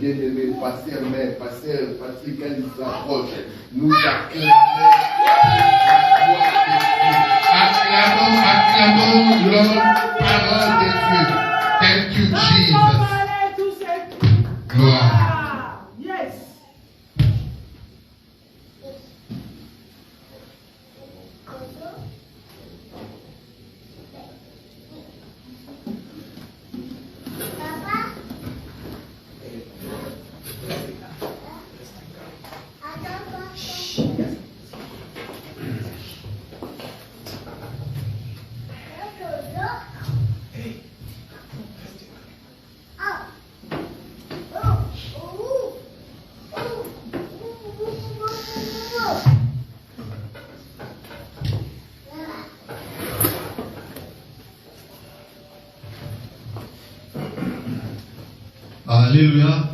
bien-aimé, pasteur Mère, pasteur Patrick, quand il s'approche, nous acclamons. Acclamons l'homme, parole de Dieu. Thank you, Jesus. Gloire. Yes. Alléluia.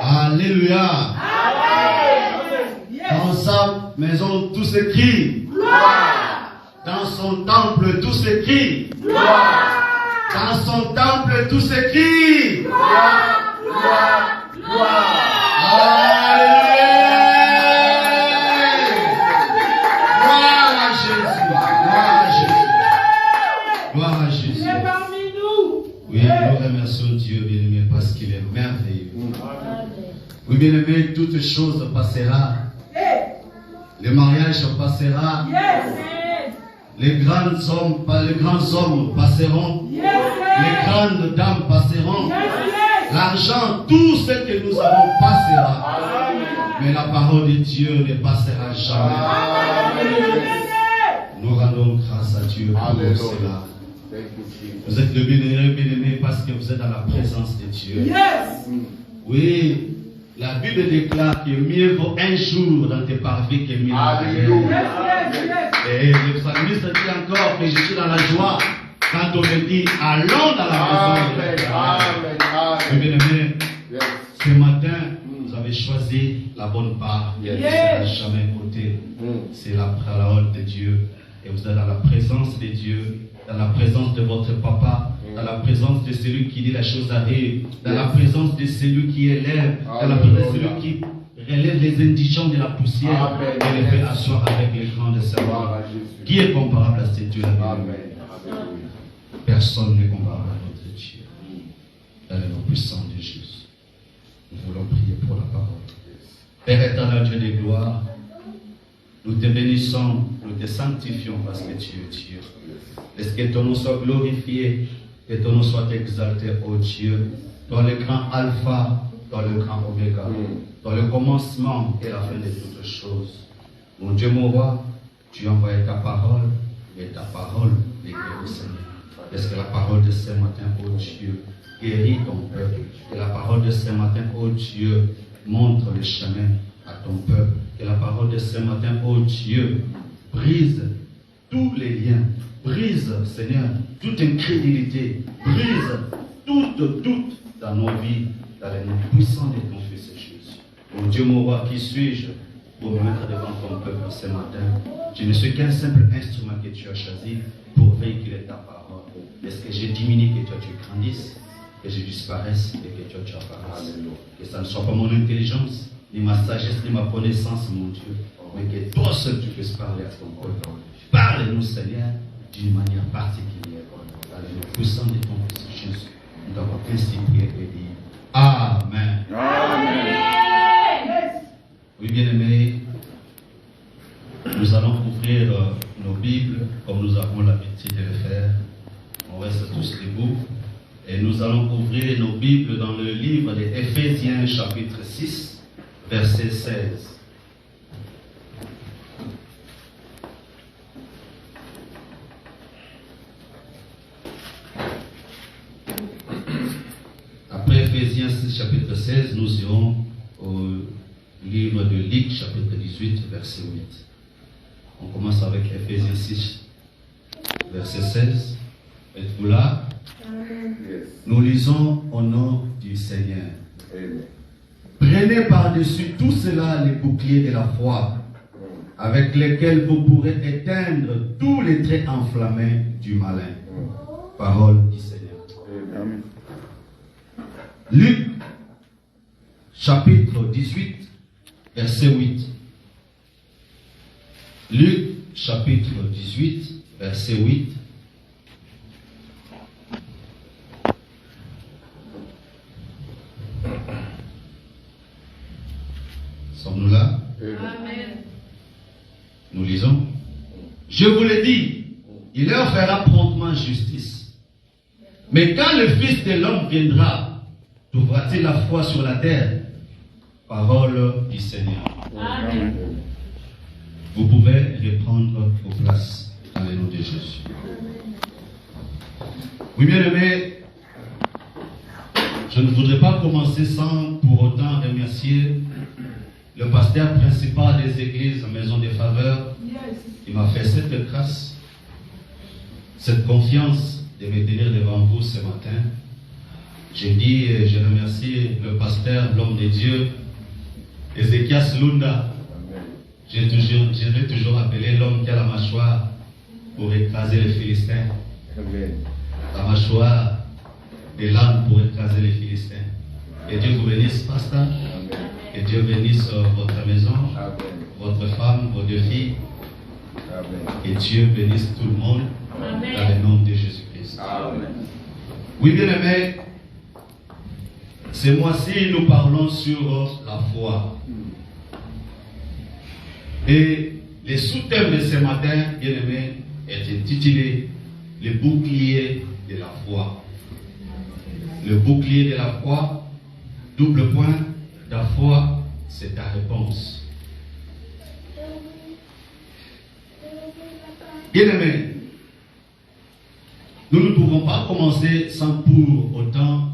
Alléluia. Dans sa maison, tout s'écrit. Dans son temple, tout s'écrit. Dans son temple, tout s'écrit. Alléluia. Gloire à Jésus. Gloire à Jésus. Gloire à Jésus. Il est parmi nous. Oui, nous remercions Dieu, bien-aimé, parce qu'il est merveilleux. Oui, bien-aimé, toutes choses passera. Le mariage passera. Les grands hommes passeront. Les grandes dames passeront. L'argent, tout ce que nous avons passera. Mais la parole de Dieu ne passera jamais. Nous rendons grâce à Dieu pour cela. Vous êtes le bien-aimé parce que vous êtes dans la présence de Dieu. Oui, la Bible déclare que mieux vaut un jour dans tes parvis que 1000 ans. Et le psalmiste dit encore que je suis dans la joie quand on me dit allons dans la maison de l'Éternel. Bien-aimé, ce matin, vous avez choisi la bonne part. Vous n'avez jamais ôté. C'est la parole de Dieu. Et vous êtes dans la présence de Dieu, dans la présence de votre papa, dans la présence de celui qui dit la chose arrive, dans la présence de celui qui élève, dans la présence de celui qui relève les indigents de la poussière et les fait asseoir avec les grands de savoir. Qui est comparable à ce Dieu? Personne n'est comparable à notre Dieu. Elle est le puissant de Jésus. Nous voulons prier pour la parole. Père éternel, Dieu de gloire, nous te bénissons, nous te sanctifions parce que tu es Dieu. Laisse que ton nom soit glorifié, que ton nom soit exalté, ô Dieu, dans le grand alpha, dans le grand oméga, dans le commencement et la fin de toutes choses. Mon Dieu, mon roi, tu as envoyé ta parole, et ta parole est guérie, Seigneur. Laisse que la parole de ce matin, ô Dieu, guérit ton peuple. Que la parole de ce matin, ô Dieu, montre le chemin à ton peuple. Que la parole de ce matin, ô Dieu, brise tous les liens. Brise, Seigneur, toute incrédulité. Brise toute doute dans nos vies, dans les noms puissants de ton Fils Jésus. Mon Dieu, mon roi, qui suis-je pour me mettre devant ton peuple ce matin? Je ne suis qu'un simple instrument que tu as choisi pour véhiculer ta parole. Est-ce que je diminue, que toi tu grandisses, que je disparaisse et que toi tu apparaisses? Que ça ne soit pas mon intelligence, ni ma sagesse, ni ma connaissance, mon Dieu, mais que toi seul tu puisses parler à ton peuple. Parle-nous, Seigneur, d'une manière particulière, dans le nom puissant de ton Fils Jésus. Nous avons ainsi prié et dit Amen. Amen. Oui, bien-aimés, nous allons ouvrir nos Bibles comme nous avons l'habitude de le faire. On reste tous debout. Et nous allons ouvrir nos Bibles dans le livre de Éphésiens, chapitre 6, verset 16. Après Éphésiens 6, chapitre 16, nous irons au livre de Luc, chapitre 18, verset 8. On commence avec Éphésiens 6, verset 16. Êtes-vous là? Nous lisons au nom du Seigneur. Prenez par-dessus tout cela les boucliers de la foi, avec lesquels vous pourrez éteindre tous les traits enflammés du malin. Parole du Seigneur. Luc, chapitre 18, verset 8. Luc, chapitre 18, verset 8. Sommes-nous là? Amen. Nous lisons. Je vous le dis, il leur fera promptement justice. Mais quand le Fils de l'homme viendra, trouvera-t-il la foi sur la terre? Parole du Seigneur. Amen. Vous pouvez reprendre vos places dans le nom de Jésus. Oui, bien aimé, je ne voudrais pas commencer sans pour autant remercier le pasteur principal des églises Maison des Faveurs qui m'a fait cette grâce, cette confiance de me tenir devant vous ce matin. Je dis et je remercie le pasteur, l'homme de Dieu, Ézéchias Lunda. J'ai toujours appelé l'homme qui a la mâchoire pour écraser les Philistins. La mâchoire des langues pour écraser les Philistins. Que Dieu vous bénisse, pasteur. Que Dieu bénisse votre maison, votre femme, vos deux filles. Que Dieu bénisse tout le monde dans le nom de Jésus-Christ. Oui, bien aimé, ce mois-ci, nous parlons sur la foi. Et le sous-thème de ce matin, bien aimé, est intitulé le bouclier de la foi. Le bouclier de la foi, double point, la foi, c'est ta réponse. Bien aimé, nous ne pouvons pas commencer sans pour autant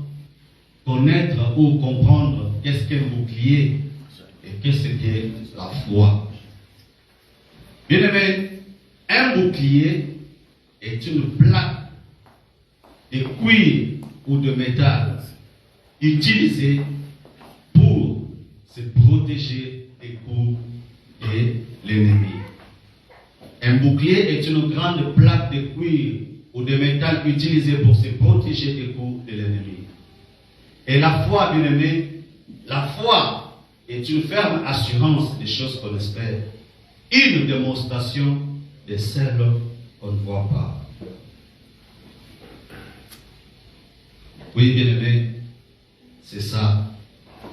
connaître ou comprendre qu'est-ce qu'un bouclier et qu'est-ce qu'est la foi. Bien aimé, un bouclier est une plaque de cuir ou de métal utilisée pour se protéger des coups de l'ennemi. Un bouclier est une grande plaque de cuir ou de métal utilisée pour se protéger des coups de l'ennemi. Et la foi, bien aimé, la foi est une ferme assurance des choses qu'on espère, une démonstration de celles qu'on ne voit pas. Oui, bien aimé, c'est ça,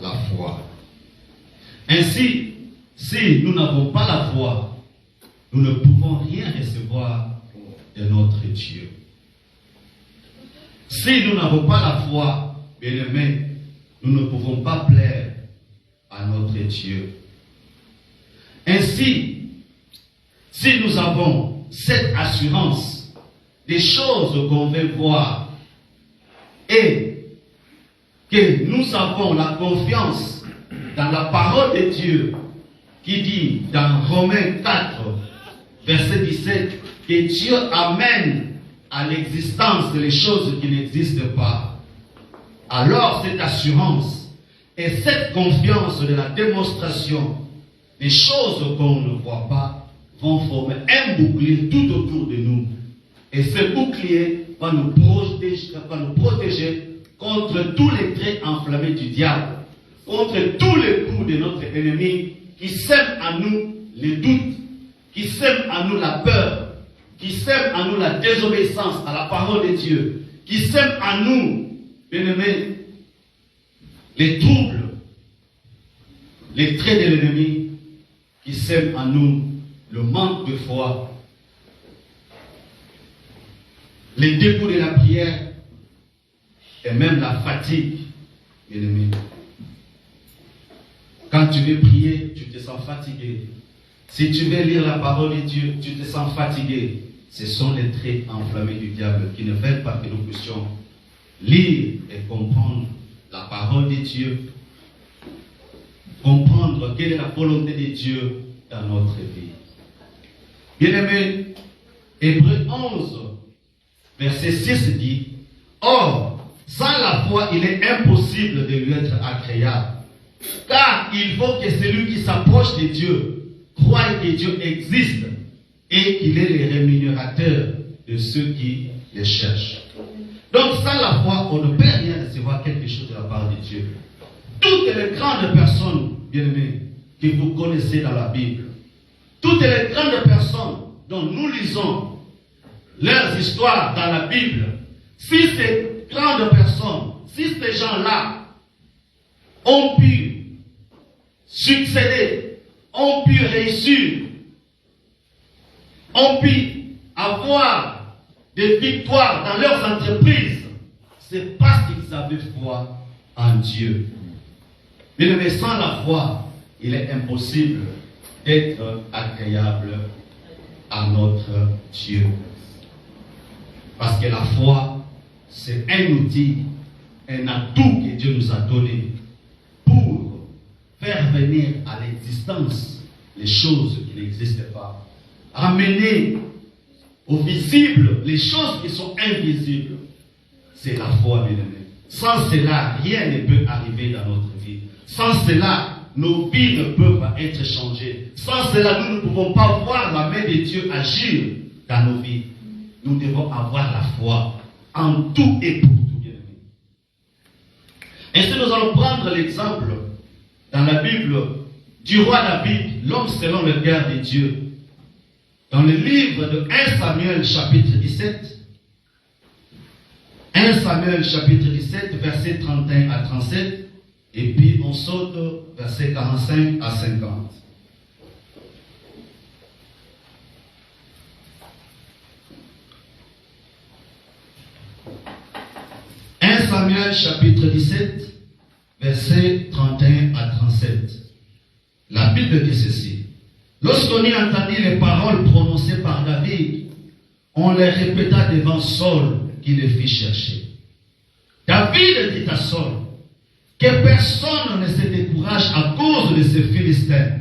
la foi. Ainsi, si nous n'avons pas la foi, nous ne pouvons rien recevoir de notre Dieu. Si nous n'avons pas la foi, bien aimé, nous ne pouvons pas plaire à notre Dieu. Ainsi, si nous avons cette assurance des choses qu'on veut voir et que nous avons la confiance dans la parole de Dieu qui dit dans Romains 4, verset 17, que Dieu amène à l'existence les choses qui n'existent pas. Alors cette assurance et cette confiance de la démonstration des choses qu'on ne voit pas vont former un bouclier tout autour de nous. Et ce bouclier va nous protéger contre tous les traits enflammés du diable, contre tous les coups de notre ennemi qui sème à nous les doutes, qui sème à nous la peur, qui sème à nous la désobéissance à la parole de Dieu, qui sème à nous, bien-aimés, les troubles, les traits de l'ennemi, qui sème à nous le manque de foi, les dégoûts de la prière et même la fatigue, bien-aimé. Quand tu veux prier, tu te sens fatigué. Si tu veux lire la parole de Dieu, tu te sens fatigué. Ce sont les traits enflammés du diable qui ne veulent pas que nous puissions lire et comprendre la parole de Dieu, comprendre quelle est la volonté de Dieu dans notre vie. Bien-aimé, Hébreux 11, verset 6 dit, « Or, sans la foi, il est impossible de lui être agréable. Car il faut que celui qui s'approche de Dieu croie que Dieu existe et qu'il est le rémunérateur de ceux qui le cherchent. » Donc sans la foi, on ne peut rien recevoir recevoir quelque chose de la part de Dieu. Toutes les grandes personnes, bien-aimés, que vous connaissez dans la Bible, toutes les grandes personnes dont nous lisons leurs histoires dans la Bible, si ces grandes personnes, si ces gens-là ont pu succéder, ont pu réussir, ont pu avoir des victoires dans leurs entreprises, c'est parce qu'ils avaient foi en Dieu. Mais sans la foi, il est impossible d'être agréable à notre Dieu. Parce que la foi, c'est un outil, un atout que Dieu nous a donné pour faire venir à l'existence les choses qui n'existent pas. Ramener au visible les choses qui sont invisibles. C'est la foi, bien aimé. Sans cela, rien ne peut arriver dans notre vie. Sans cela, nos vies ne peuvent pas être changées. Sans cela, nous ne pouvons pas voir la main de Dieu agir dans nos vies. Nous devons avoir la foi en tout et pour tout, bien aimé. Ainsi, nous allons prendre l'exemple dans la Bible du roi David, l'homme selon le cœur de Dieu. Dans le livre de 1 Samuel chapitre 17, 1 Samuel chapitre 17, versets 31 à 37, et puis on saute versets 45 à 50. Samuel chapitre 17, versets 31 à 37. La Bible dit ceci. Lorsqu'on y entendit les paroles prononcées par David, on les répéta devant Saul qui les fit chercher. David dit à Saul que personne ne se décourage à cause de ces Philistins.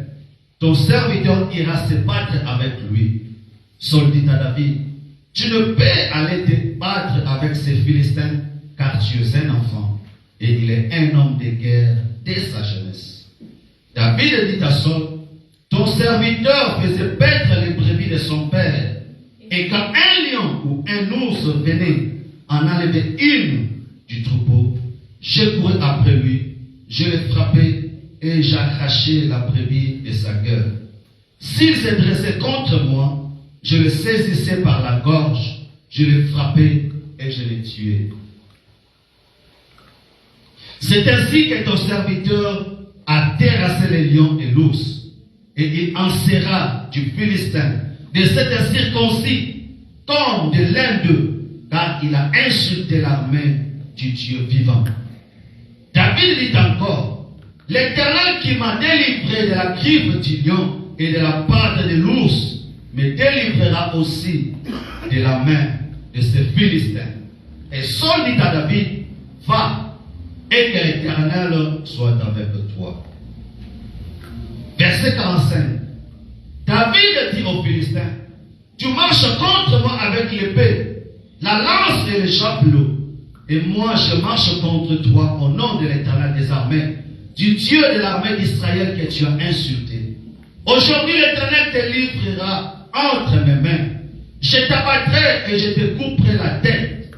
Ton serviteur ira se battre avec lui. Saul dit à David, tu ne peux aller te battre avec ces Philistins, car tu es un enfant, et il est un homme de guerre dès sa jeunesse. David dit à Saul, ton serviteur faisait paître les brebis de son père, et quand un lion ou un ours venait en enlever une du troupeau, je courais après lui, je le frappais, et j'arrachais la brebis de sa gueule. S'il se dressait contre moi, je le saisissais par la gorge, je le frappais et je le tuais. C'est ainsi que ton serviteur a terrassé les lions et l'ours, et il en sera du Philistin, de cet incirconcis, comme de l'un d'eux, car il a insulté l'armée du Dieu vivant. David dit encore, l'Éternel qui m'a délivré de la griffe du lion et de la patte de l'ours, me délivrera aussi de la main de ces Philistins. Et Saul dit à David, va, et que l'Éternel soit avec toi. Verset 45. David dit aux Philistins, tu marches contre moi avec l'épée, la lance et le javelot, et moi je marche contre toi au nom de l'Éternel des armées, du Dieu de l'armée d'Israël que tu as insulté. Aujourd'hui l'Éternel te livrera entre mes mains. Je t'abattrai et je te couperai la tête.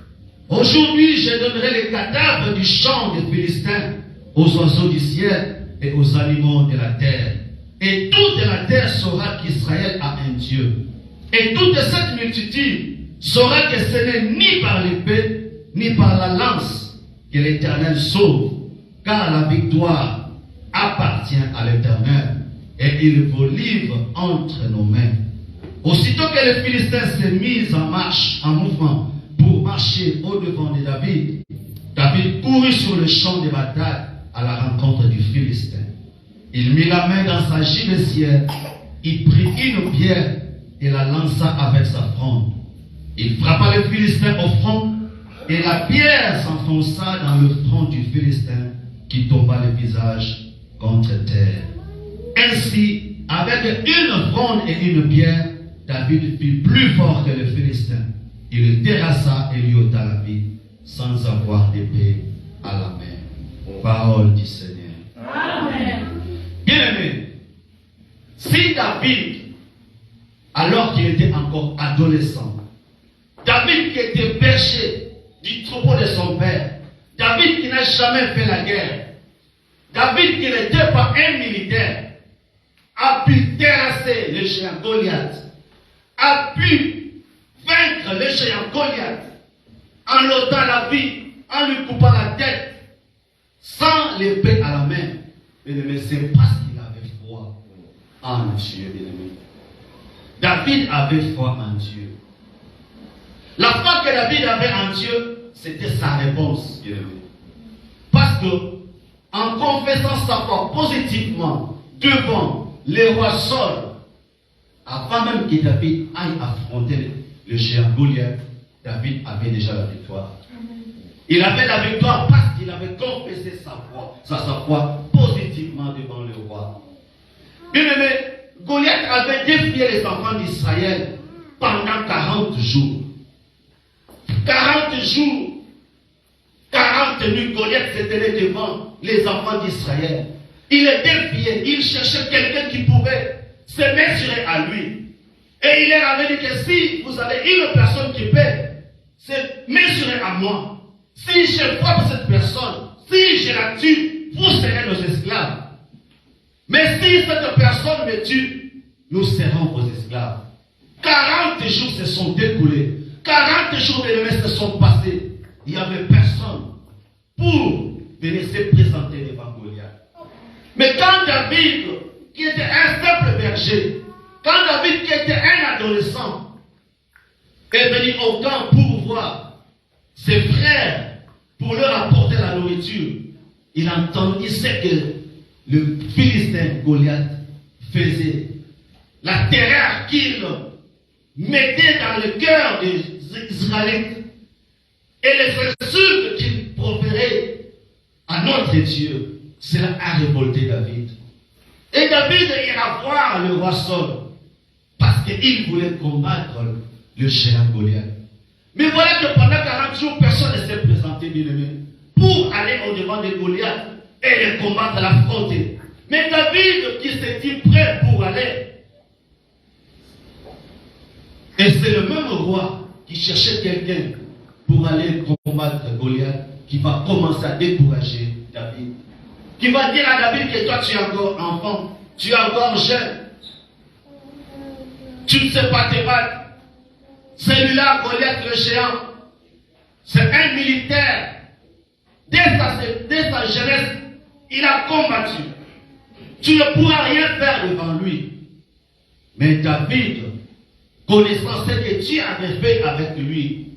Aujourd'hui, je donnerai les cadavres du champ des Philistins aux oiseaux du ciel et aux animaux de la terre. Et toute la terre saura qu'Israël a un Dieu. Et toute cette multitude saura que ce n'est ni par l'épée, ni par la lance que l'Éternel sauve, car la victoire appartient à l'Éternel, et il vous livre entre nos mains. Aussitôt que les Philistins s'est mis en marche, en mouvement, pour marcher au-devant de David, David courut sur le champ de bataille à la rencontre du Philistin. Il mit la main dans sa gibecière, il prit une pierre et la lança avec sa fronde. Il frappa le Philistin au front, et la pierre s'enfonça dans le front du Philistin, qui tomba le visage contre terre. Ainsi, avec une fronde et une pierre, David fut plus fort que le Philistin. Il le terrassa et lui ôta la vie, sans avoir d'épée à la main. Parole du Seigneur. Amen. Bien-aimé, si David, alors qu'il était encore adolescent, David qui était berger du troupeau de son père, David David qui n'a jamais fait la guerre, David qui n'était pas un militaire, a pu terrasser le géant Goliath, a pu vaincre le géant Goliath en l'ôtant la vie, en lui coupant la tête, sans l'épée à la main. Mais c'est parce qu'il avait foi en Dieu, bien-aimé. David avait foi en Dieu. La foi que David avait en Dieu, c'était sa réponse, bien-aimé. Parce que, en confessant sa foi positivement devant le roi Saul, avant même que David aille affronter le géant Goliath, David avait déjà la victoire. Il avait la victoire parce qu'il avait confessé sa foi positivement devant le roi. Bien-aimé, Goliath avait défié les enfants d'Israël pendant 40 jours. 40 jours, 40 nuits, Goliath se tenait devant les enfants d'Israël. Il les défiait, il cherchait quelqu'un qui pouvait se mesurer à lui. Et il leur avait dit que si vous avez une personne qui peut se mesurer à moi, si je frappe cette personne, si je la tue, vous serez nos esclaves. Mais si cette personne me tue, nous serons vos esclaves. 40 jours se sont découlés. 40 jours de se sont passés. Il n'y avait personne pour venir se présenter devant Goliath. Mais quand David, qui était un simple berger, quand David, qui était un adolescent, est venu au camp pour voir ses frères, pour leur apporter la nourriture, il sait que le Philistin Goliath faisait la terreur qu'il mettait dans le cœur des Israélites et les insultes qu'il proférait à notre Dieu. Cela a révolté David. Et David ira voir le roi Saul parce qu'il voulait combattre le géant Goliath. Mais voilà que pendant 40 jours, personne ne s'est présenté, bien-aimé, pour aller au-devant de Goliath et le combattre, l'affronter. Mais David, qui s'est dit prêt pour aller, et c'est le même roi qui cherchait quelqu'un pour aller combattre Goliath, qui va commencer à décourager David. Qui va dire à David que toi tu es encore enfant, tu es encore jeune, tu ne sais pas te battre. Celui-là, Goliath le géant, c'est un militaire. Dès sa jeunesse, il a combattu. Tu ne pourras rien faire devant lui. Mais David, connaissant ce que Dieu avait fait avec lui,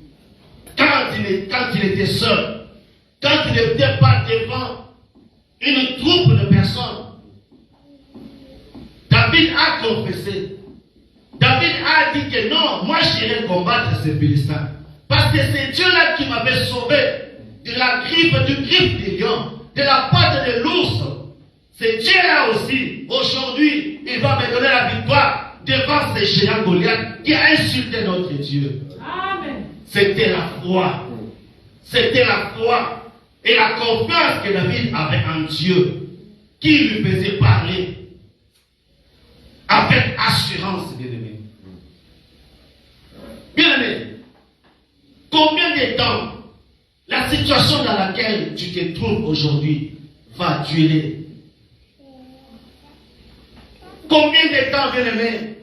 quand il était seul, quand il n'était pas devant une troupe de personnes, David a confessé. David a dit que non, moi j'irai combattre ces Philistins. Parce que c'est Dieu-là qui m'avait sauvé de la griffe, du griffe du lion, de la patte de l'ours. C'est Dieu-là aussi. Aujourd'hui, il va me donner la victoire devant ces géants Goliath qui a insulté notre Dieu. Amen. C'était la foi. C'était la foi et la confiance que David avait en Dieu qui lui faisait parler avec assurance, bien-aimé. Bien-aimé, combien de temps la situation dans laquelle tu te trouves aujourd'hui va durer? Combien de temps, bien-aimé,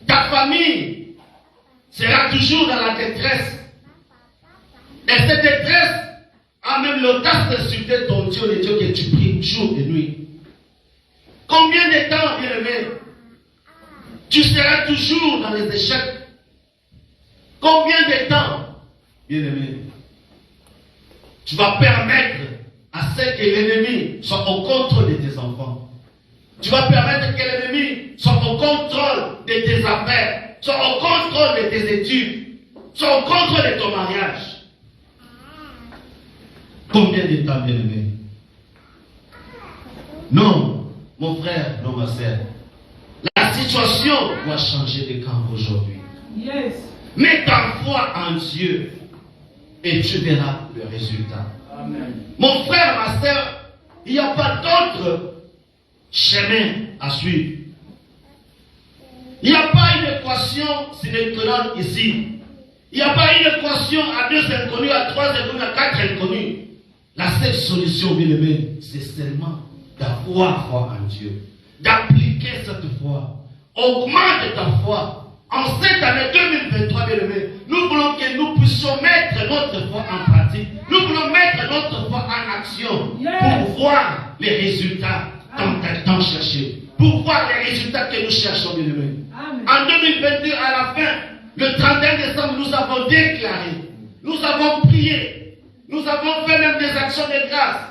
ta famille sera toujours dans la détresse? Et cette détresse a même l'audace d'insulter ton Dieu, le Dieu que tu pries jour et nuit. Combien de temps, bien-aimé, tu seras toujours dans les échecs? Combien de temps, bien-aimé, tu vas permettre à ce que l'ennemi soit au contrôle de tes enfants? Tu vas permettre que l'ennemi soit au contrôle de tes affaires, soit au contrôle de tes études, soit au contrôle de ton mariage? Combien de temps, bien-aimé? Non, mon frère, non, ma sœur. La situation doit changer de camp aujourd'hui. Yes. Mets ta foi en Dieu et tu verras le résultat. Amen. Mon frère, ma sœur, il n'y a pas d'autre chemin à suivre. Il n'y a pas une équation sine ici. Il n'y a pas une équation à 2 inconnus, à 3 inconnus, à 4 inconnus. La seule solution, bien aimé, c'est seulement d'avoir foi en Dieu. D'appliquer cette foi. Augmente ta foi. En cette année 2023, bien aimé, nous voulons que nous puissions mettre notre foi en pratique. Nous voulons mettre notre foi en action pour voir les résultats tant cherchés. Pour voir les résultats que nous cherchons, bien aimé. En 2022, à la fin, le 31 décembre, nous avons déclaré, nous avons prié, nous avons fait même des actions de grâce.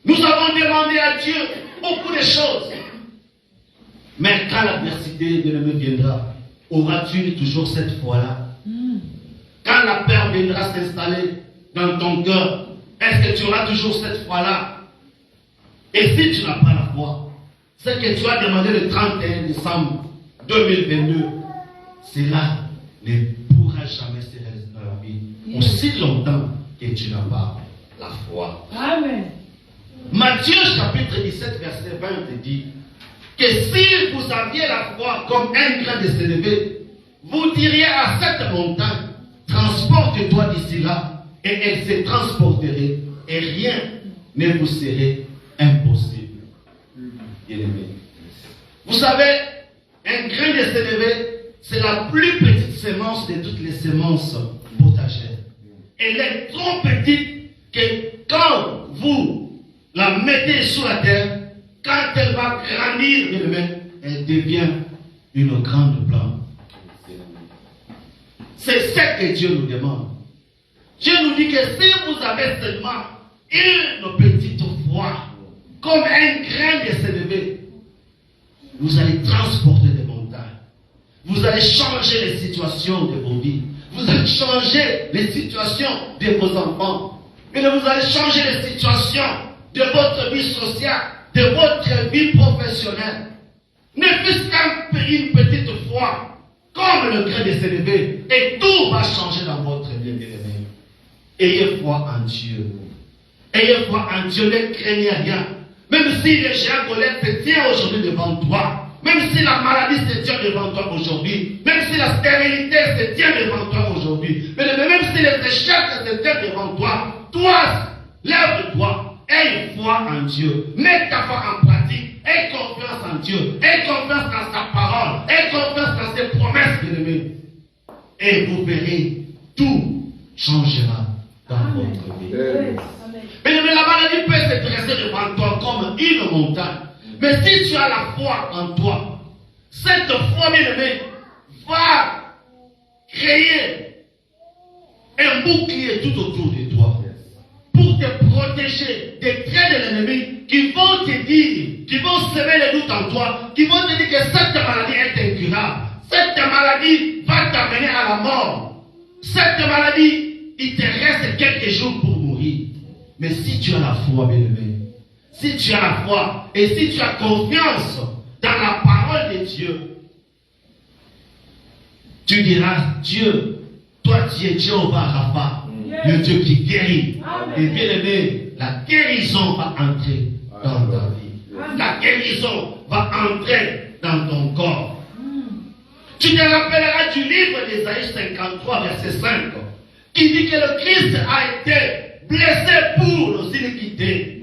Nous avons demandé à Dieu beaucoup de choses. Mais quand l'adversité, bien aimé, viendra, auras-tu toujours cette foi-là? Quand la peur viendra s'installer dans ton cœur, est-ce que tu auras toujours cette foi-là? Et si tu n'as pas la foi, ce que tu as demandé le 31 décembre 2022, cela ne pourra jamais se réaliser dans la vie aussi longtemps que tu n'as pas la foi. Amen. Matthieu chapitre 17 verset 20 dit que si vous aviez la foi comme un grain de sénévé, vous diriez à cette montagne, transporte-toi d'ici là, et elle se transporterait, et rien ne vous serait impossible. Bien-aimé. Vous savez, un grain de sénévé, c'est la plus petite semence de toutes les semences potagères. Elle est trop petite que quand vous la mettez sur la terre, quand elle va grandir, bien aimé, elle devient une grande plante. C'est ce que Dieu nous demande. Dieu nous dit que si vous avez seulement une petite foi, comme un grain de sénévé, vous allez transporter des montagnes. Vous allez changer les situations de vos vies. Vous allez changer les situations de vos enfants. Et vous allez changer les situations de votre vie sociale, de votre vie professionnelle. Ne fût-ce qu'une petite foi, comme le grain de sénévé, et tout va changer dans votre vie, bien-aimé. Ayez foi en Dieu. Ayez foi en Dieu, ne craignez rien. Même si le géant Goliath se tient aujourd'hui devant toi, même si la maladie se tient devant toi aujourd'hui, même si la stérilité se tient devant toi aujourd'hui, même si les échecs se tiennent devant toi, toi, lève-toi, aie foi en Dieu, mets ta foi en pratique, aie confiance en Dieu, aie confiance dans sa parole, aie confiance dans ses promesses, bien-aimés, et vous verrez, tout changera dans votre vie. Mais la maladie peut se dresser devant toi comme une montagne. Mais si tu as la foi en toi, cette foi, bien-aimé, va créer un bouclier tout autour de toi pour te protéger des traits de l'ennemi qui vont te dire, qui vont semer les doutes en toi, qui vont te dire que cette maladie est incurable. Cette maladie va t'amener à la mort. Cette maladie, il te reste quelques jours pour mourir. Mais si tu as la foi, bien-aimé, si tu as la foi et si tu as confiance dans la parole de Dieu, tu diras, Dieu, toi tu es Jéhovah Rapha, le Dieu qui guérit. Et bien-aimé, la guérison va entrer dans ta vie. La guérison va entrer dans ton corps. Tu te rappelleras du livre d'Ésaïe 53, verset 5, qui dit que le Christ a été blessé pour nos iniquités.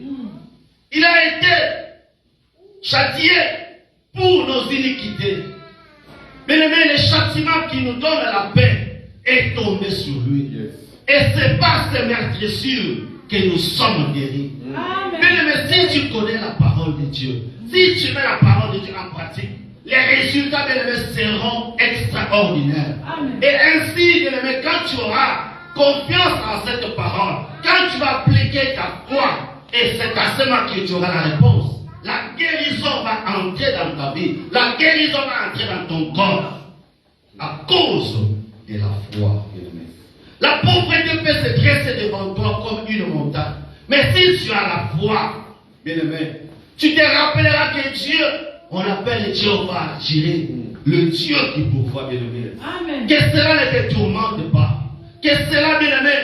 Il a été châtié pour nos iniquités. Bien-aimé, le châtiment qui nous donne la paix est tombé sur lui. Et c'est par ces meurtrissures que nous sommes guéris. Bien-aimé, si tu connais la parole de Dieu, si tu mets la parole de Dieu en pratique, les résultats, bien-aimé, seront extraordinaires. Et ainsi, bien-aimé, quand tu auras confiance en cette parole, quand tu vas appliquer ta foi, et c'est à ce moment que tu auras la réponse, la guérison va entrer dans ta vie, la guérison va entrer dans ton corps, à cause de la foi. La pauvreté peut se dresser devant toi comme une montagne, mais si tu as la foi, bien-aimé, tu te rappelleras que Dieu, on appelle Jéhovah Jireh, le Dieu qui pourvoit, bien-aimé. Que cela ne te tourmente pas. Que cela, bien-aimé,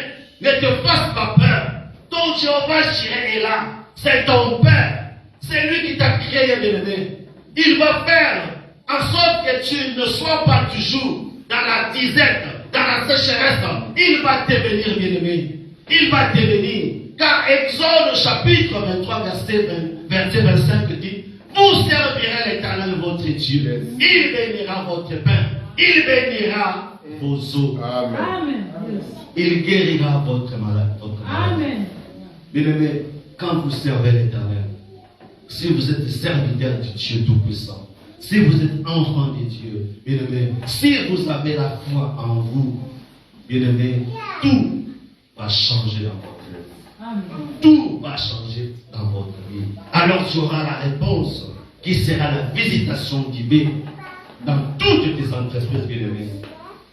ne te fasse pas peur. Ton Jéhovah Jireh est là. C'est ton Père. C'est lui qui t'a créé, bien-aimé. Il va faire en sorte que tu ne sois pas toujours dans la disette, dans la sécheresse. Il va te bénir, bien-aimé. Il va te bénir. Car Exode chapitre 23, verset 25 dit, vous servirez l'Éternel votre Dieu. Il bénira votre pain. Il bénira vos eaux. Amen. Il guérira votre malade. Amen. Bien-aimés, quand vous servez l'Éternel, si vous êtes serviteur du Dieu Tout-Puissant, si vous êtes enfant de Dieu, bien-aimés, si vous avez la foi en vous, bien-aimés, tout va changer dans votre vie. Amen. Tout va changer dans votre vie. Alors tu auras la réponse qui sera la visitation divine dans toutes tes entreprises, bien-aimés.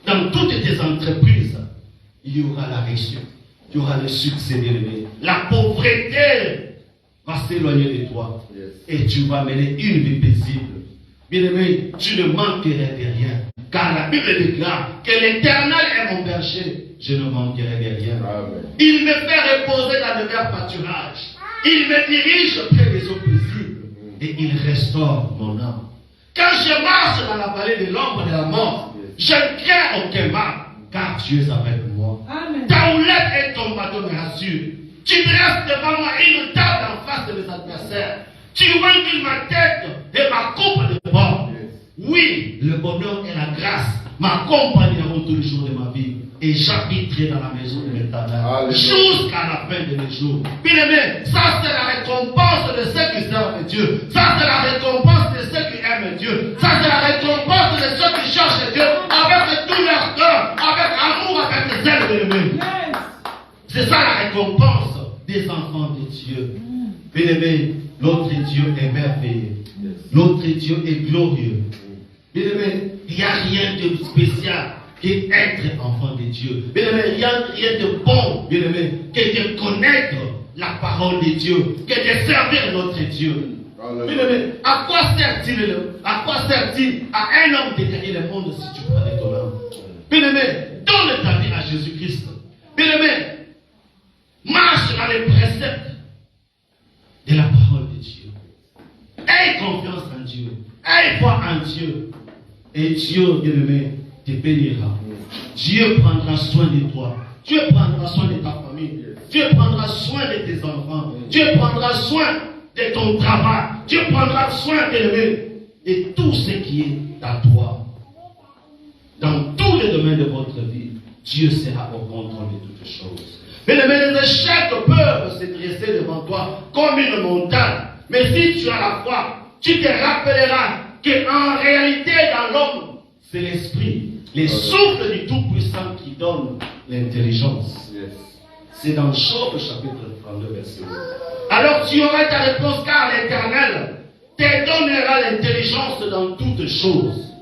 Dans toutes tes entreprises, il y aura la réussite, il y aura le succès, bien-aimé. La pauvreté va s'éloigner de toi et tu vas mener une vie paisible. Bien-aimé, tu ne manqueras de rien. Car la Bible déclare que l'Éternel est mon berger, je ne manquerai de rien. Amen. Il me fait reposer dans le vert pâturage. Il me dirige près des eaux paisibles et il restaure mon âme. Quand je marche dans la vallée de l'ombre de la mort, je ne crains aucun mal, car tu es avec moi. Amen. Ta houlette et ton bâton me rassurent. Tu dresses devant moi une table en face de mes adversaires. Tu remplis ma tête et ma coupe de bord. Oui, le bonheur et la grâce m'accompagneront tous les jours de ma vie. Et j'habiterai dans la maison de l'Éternel jusqu'à la fin de mes jours. Bien aimé, ça c'est la récompense de ceux qui servent Dieu. Ça c'est la récompense de ceux qui aiment Dieu. Ça c'est la récompense de ceux qui cherchent Dieu avec tout leur cœur, avec amour, avec zèle, bien aimé. C'est ça la récompense des enfants de Dieu. Bien aimé, notre Dieu est merveilleux. Notre Dieu est glorieux. Bien aimé, il n'y a rien de spécial qu'être enfant de Dieu. Bien aimé, il n'y a rien de bon, bien aimé, que de connaître la parole de Dieu, que de servir notre Dieu. Bien aimé, à quoi sert-il à un homme de gagner le monde si tu prenais ton âme? Bien aimé, donne ta vie à Jésus-Christ. Bien aimé, marche dans les préceptes de la parole de Dieu. Aie confiance en Dieu. Aie foi en Dieu. Et Dieu, bien-aimé, te bénira. Dieu prendra soin de toi. Dieu prendra soin de ta famille. Dieu prendra soin de tes enfants. Dieu prendra soin de ton travail. Dieu prendra soin, bien-aimé, de tout ce qui est à toi. Dans tous les domaines de votre vie, Dieu sera au contrôle de toutes choses. Bien-aimé, les échecs peuvent se dresser devant toi comme une montagne. Mais si tu as la foi, tu te rappelleras qu'en réalité, dans l'homme, c'est l'esprit, les souffles du Tout-Puissant qui donne l'intelligence. C'est dans Job chapitre 32, verset 8. Alors tu auras ta réponse, car l'Éternel te donnera l'intelligence dans toutes choses.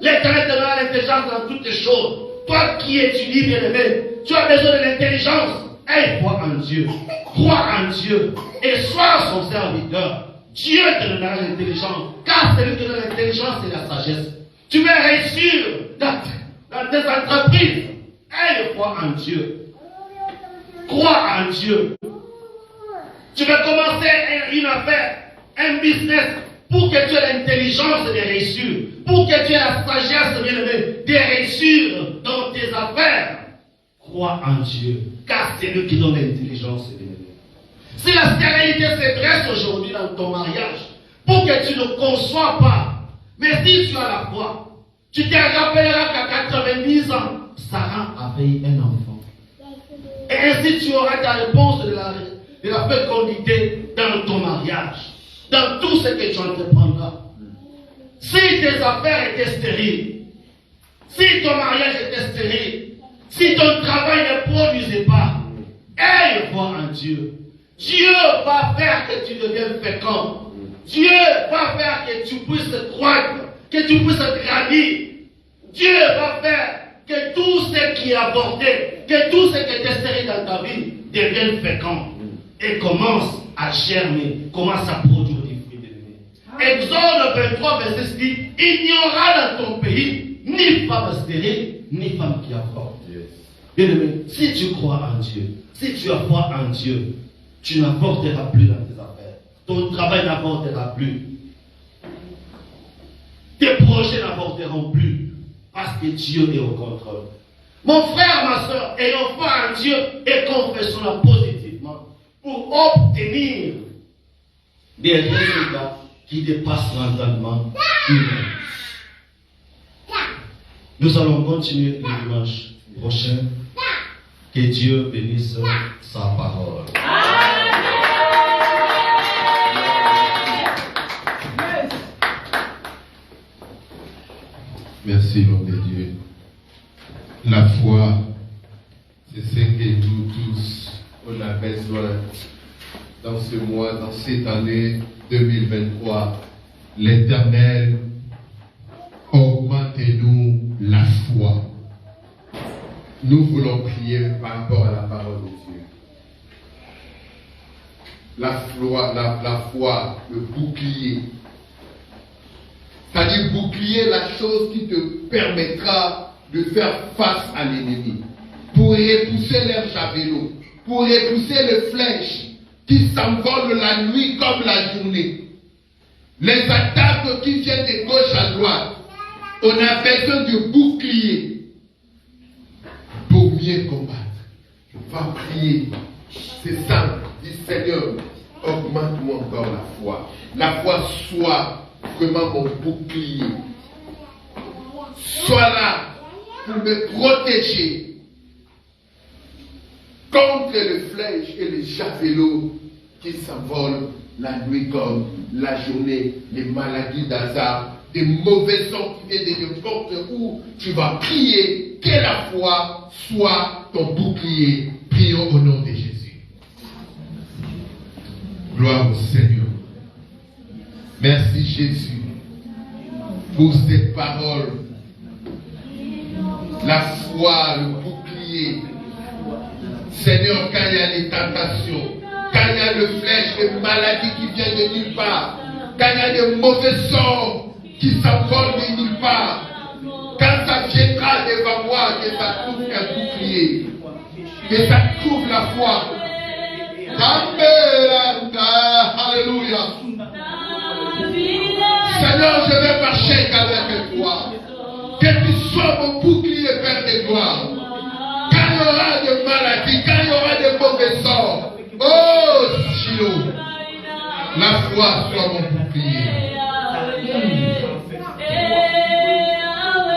L'Éternel te donnera l'intelligence dans toutes choses. Toi qui étudies, bien-aimé, tu as besoin de l'intelligence. Aie foi en Dieu, crois en Dieu et sois son serviteur. Dieu te donnera l'intelligence, car celui qui te donne l'intelligence, c'est la sagesse. Tu veux réussir dans tes entreprises. Aie foi en Dieu. Crois en Dieu. Tu veux commencer une affaire, un business, pour que tu aies l'intelligence de réussir, pour que tu aies la sagesse, bien-aimé, de réussir dans tes affaires. Crois en Dieu, car c'est lui qui donne l'intelligence, bien-aimé. Si la stérilité se dresse aujourd'hui dans ton mariage, pour que tu ne conçois pas, mais si tu as la foi, tu te rappelleras qu'à 90 ans, Sarah avait eu un enfant. Et ainsi tu auras ta réponse de la fécondité dans ton mariage, dans tout ce que tu entreprendras. Si tes affaires étaient stériles, si ton mariage était stérile, si ton travail ne produisait pas, aie foi en Dieu. Dieu va faire que tu deviennes fécond. Dieu va faire que tu puisses croître, que tu puisses grandir. Dieu va faire que tout ce qui est avorté, que tout ce qui est stérile dans ta vie devienne fécond et commence à germer, commence à produire des fruits de vie. Exode 23, verset 6 dit, il n'y aura dans ton pays ni femme stérile, ni femme qui avorte. Bien-aimé, si tu crois en Dieu, si tu as foi en Dieu, tu n'avorteras plus dans tes affaires. Ton travail n'avortera plus. Tes projets n'avorteront plus. Parce que Dieu est au contrôle. Mon frère, ma soeur, ayons foi en Dieu et confessons-la positivement. pour obtenir des résultats qui dépassent l'entendement humain. Nous allons continuer le dimanche prochain. Que Dieu bénisse sa parole. Merci, nom de Dieu. La foi, c'est ce que nous tous, on a besoin dans ce mois, dans cette année 2023. L'Éternel, augmente-nous la foi. Nous voulons prier par rapport à la parole de Dieu. La foi, le bouclier. C'est-à-dire bouclier, la chose qui te permettra de faire face à l'ennemi. Pour repousser leurs javelots, pour repousser les flèches qui s'envolent la nuit comme la journée. Les attaques qui viennent de gauche à droite. On a besoin de bouclier pour mieux combattre. On va prier. C'est simple. Dis Seigneur, augmente-moi encore la foi. La foi soit vraiment mon bouclier. Sois là pour me protéger contre les flèches et les javelots qui s'envolent la nuit comme la journée, les maladies d'hasard, des mauvais sons qui viennent de n'importe où. Tu vas prier que la foi soit ton bouclier. Prions au nom de Jésus. Gloire au Seigneur. Merci Jésus pour ces paroles. La foi, le bouclier. Seigneur, quand il y a les tentations, quand il y a les flèches, les maladies qui viennent de nulle part, quand il y a des mauvais sorts qui s'envolent de nulle part, quand ça viendra devant moi, que ça trouve un bouclier, que ça trouve la foi. Alléluia. Seigneur, je vais marcher avec toi. Que tu sois mon bouclier, Père de gloire. Quand il y aura des maladies, quand il y aura des mauvais sorts, oh, Shiloh, la foi soit mon bouclier.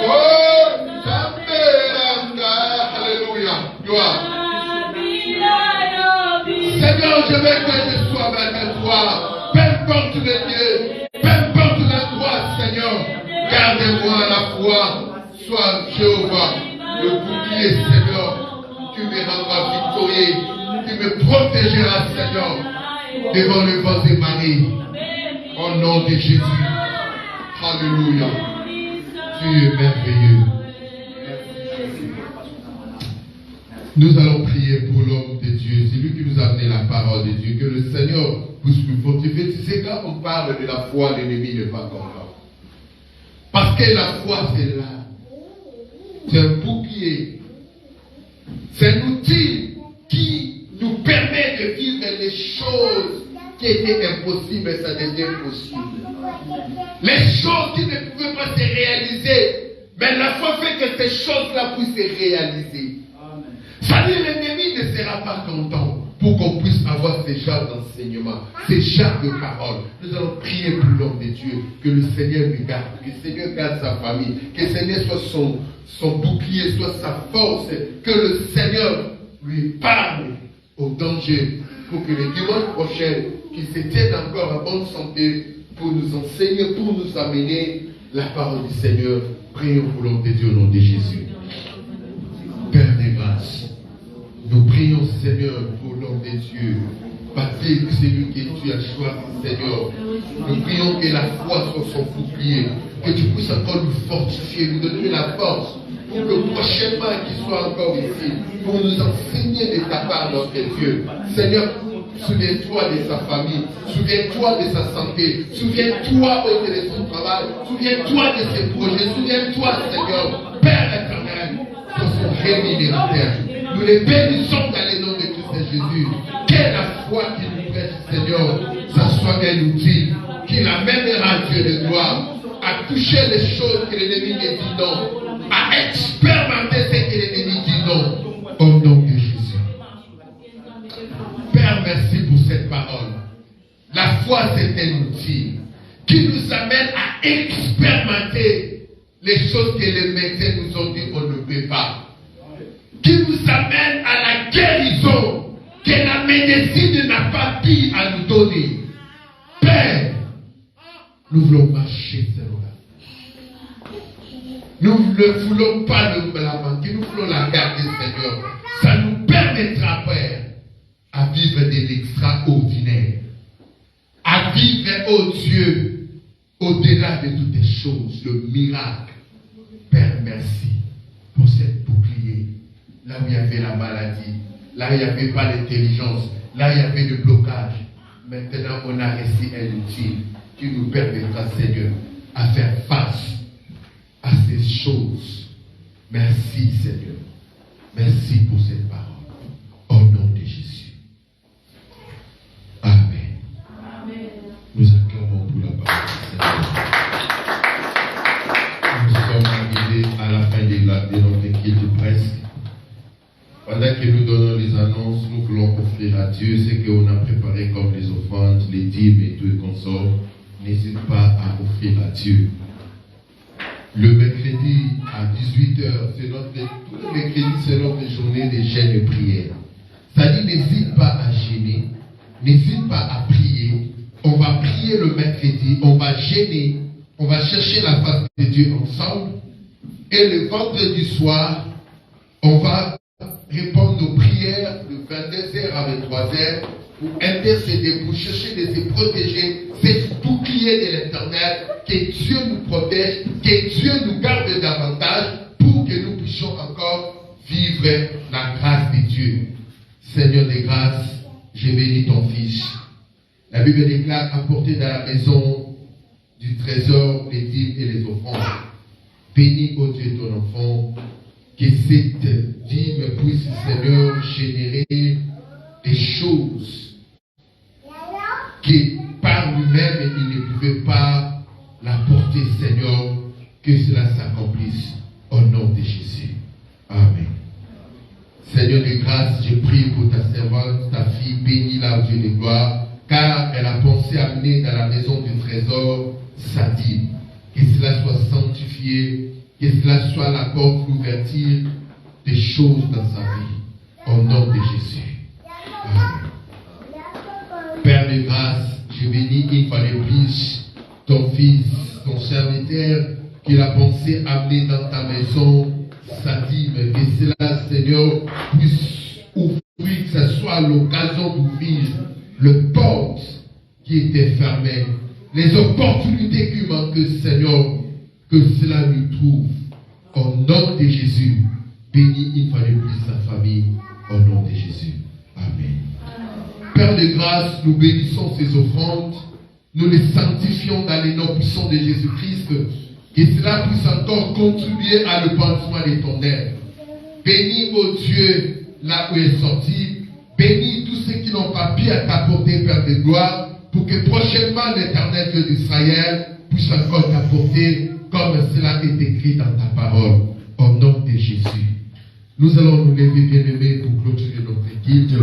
Oh, alléluia, gloire. Seigneur, je veux que je sois avec toi. Peu importe le Dieu, peu importe l'endroit, Seigneur, garde-moi la foi. Sois Jéhovah, le bouclier, Seigneur. Tu me rendras victorieux. Tu me protégeras, Seigneur, devant le vent et marées. Au nom de Jésus. Alléluia. Tu es merveilleux. Nous allons prier pour l'homme de Dieu. C'est lui qui nous a amené la parole de Dieu. Que le Seigneur puisse nous fortifier. C'est quand on parle de la foi, l'ennemi n'est pas content. Parce que la foi, c'est là. C'est un bouclier. C'est un outil qui nous permet de vivre les choses qui étaient impossibles, ça devient possible. Les choses qui ne pouvaient pas se réaliser, mais la foi fait que ces choses-là puissent se réaliser. Ça dit, l'ennemi ne sera pas content pour qu'on puisse avoir ces genres d'enseignements, ces genres de paroles. Nous allons prier pour l'homme de Dieu, que le Seigneur lui garde, que le Seigneur garde sa famille, que le Seigneur soit son bouclier, soit sa force, que le Seigneur lui parle au danger, pour que le dimanche prochain, qu'il se tienne encore en bonne santé, pour nous enseigner, pour nous amener la parole du Seigneur. Prions pour l'homme de Dieu au nom de Jésus. Père des grâces, nous prions, Seigneur, pour l'homme de Dieu. Patrick, c'est lui que tu as choisi, Seigneur. Nous prions que la foi soit son bouclier, que tu puisses encore nous fortifier, nous donner la force, pour que prochainement qu'il soit encore ici, pour nous enseigner de ta part, notre Dieu. Seigneur, souviens-toi de sa famille, souviens-toi de sa santé, souviens-toi de son travail, souviens-toi de ses projets, souviens-toi, Seigneur, Père éternel, de son rémunérateur. Nous les bénissons dans le nom de Christ Jésus. Que la foi qui nous prête, Seigneur, ça soit un outil qui l'amènera, Dieu de gloire, à toucher les choses que l'ennemi dit non, à expérimenter ce que l'ennemi dit non, au nom de Jésus. Père, merci foi c'est un outil qui nous amène à expérimenter les choses que les médecins nous ont dit qu'on ne peut pas. Qui nous amène à la guérison que la médecine n'a pas pu à nous donner. Père, nous voulons marcher selon la foi. Nous ne voulons pas la manquer, nous voulons la garder, Seigneur. Ça nous permettra, Père, à vivre de l'extraordinaire. À vivre, oh Dieu, au-delà de toutes les choses, le miracle. Père, merci pour cette bouclier. Là où il y avait la maladie, là où il n'y avait pas l'intelligence, là où il y avait le blocage. Maintenant, on a reçu un outil qui nous permettra, Seigneur, à faire face à ces choses. Merci, Seigneur. Merci pour cette parole. Au nom de Jésus. Amen. Amen. Nous acclamons pour la parole du Seigneur. Nous sommes arrivés à la fin de notre culte presque. Pendant que nous donnons les annonces, nous voulons offrir à Dieu ce qu'on a préparé comme les offrandes, les dîmes et tout et consorts. N'hésite pas à offrir à Dieu. Le mercredi à 18h, tous les mercredis, c'est notre journée de jeûne et prière. Ça dit, n'hésite pas à jeûner, n'hésite pas à prier. On va prier le mercredi, on va jeûner, on va chercher la face de Dieu ensemble. Et le vendredi soir, on va répondre aux prières de 22h à 23h pour intercéder, pour chercher de se protéger, c'est bouclier de l'Éternel, que Dieu nous protège, que Dieu nous garde davantage pour que nous puissions encore vivre la grâce de Dieu. Seigneur des grâces, je bénis ton Fils. La Bible déclare apporter dans la maison du trésor les dîmes et les offrandes. Bénis, ô Dieu, ton enfant, que cette dîme puisse, Seigneur, générer des choses qui, par lui-même, il ne pouvait pas la porter, Seigneur, que cela s'accomplisse au nom de Jésus. Amen. Seigneur de grâce, je prie pour ta servante, ta fille, bénis-la au Dieu de gloire, car elle a pensé amener dans la maison du trésor sa dîme. Que cela soit sanctifié, que cela soit la porte d'ouverture des choses dans sa vie. Au nom de Jésus. Amen. Père de grâce, je bénis une fois de plus ton Fils, ton serviteur, qu'il a pensé amener dans ta maison sa dîme. Que cela, Seigneur, puisse ouvrir, que ce soit l'occasion d'ouvrir le porte qui était fermé. Les opportunités qui manquent, Seigneur, que cela nous trouve. Au nom de Jésus, bénis une fois de plus sa famille. Au nom de Jésus. Amen. Père de grâce, nous bénissons ces offrandes. Nous les sanctifions dans les noms puissants de Jésus-Christ. Que cela puisse encore contribuer à le pansement de ton œuvre. Bénis, ô Dieu, là où est sorti. Bénis tous ceux qui n'ont pas pu t'apporter, Père de gloire, pour que prochainement l'Éternel Dieu d'Israël puisse encore t'apporter comme cela est écrit dans ta parole. Au nom de Jésus. Nous allons nous lever, bien-aimés, pour clôturer notre culte.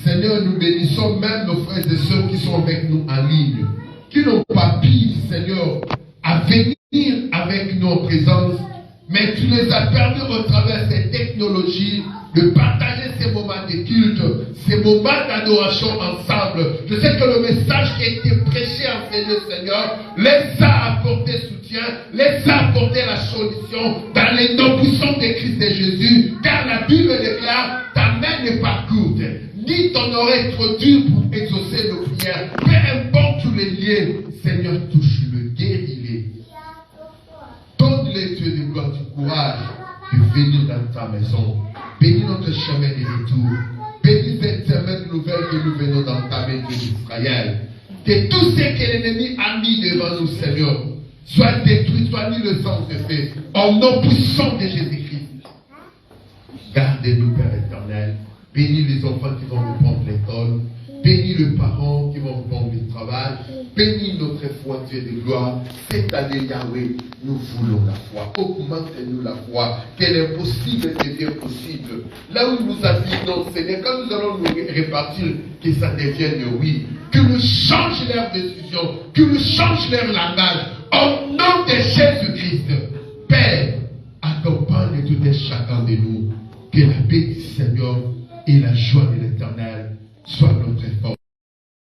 Seigneur, nous bénissons même nos frères et sœurs qui sont avec nous en ligne, qui n'ont pas pu, Seigneur, à venir avec nous en présence, mais tu les as permis au travers de ces technologies de partager ces moments de culte, ces moments d'adoration ensemble. Je sais que le message qui a été prêché en Seigneur, Seigneur, les a apporté soutien, les a apporté la solution dans les noms puissants de Christ et Jésus, car la Bible déclare, ta main n'est pas courte, ni ton oreille trop dure pour exaucer nos prières. Peu importe tous les liens, Seigneur, touche-le, guéris-le. Donne-les, Dieu de gloire, du courage de venir dans ta maison. Bénis notre chemin de retour. Bénis cette semaine nouvelle que nous venons d'entamer, Dieu d'Israël. Que tout ce que l'ennemi a mis devant nous, Seigneur, soit détruit, soit mis le sang de fait. Au nom puissant de Jésus-Christ. Gardez-nous, Père éternel. Bénis les enfants qui vont reprendre l'école. Bénis les parents qui vont reprendre le travail. Bénis notre foi, Dieu de gloire. Cette année, Yahweh, nous voulons la foi. Augmente-nous la foi. Que l'impossible devienne possible. Là où nous avons dit non, Seigneur, quand nous allons nous répartir, que ça devienne oui. Que nous change leur décision, que nous change leur langage. Au nom de Jésus-Christ, Père, accompagne tout un chacun de nous. Que la paix du Seigneur et la joie de l'Éternel soient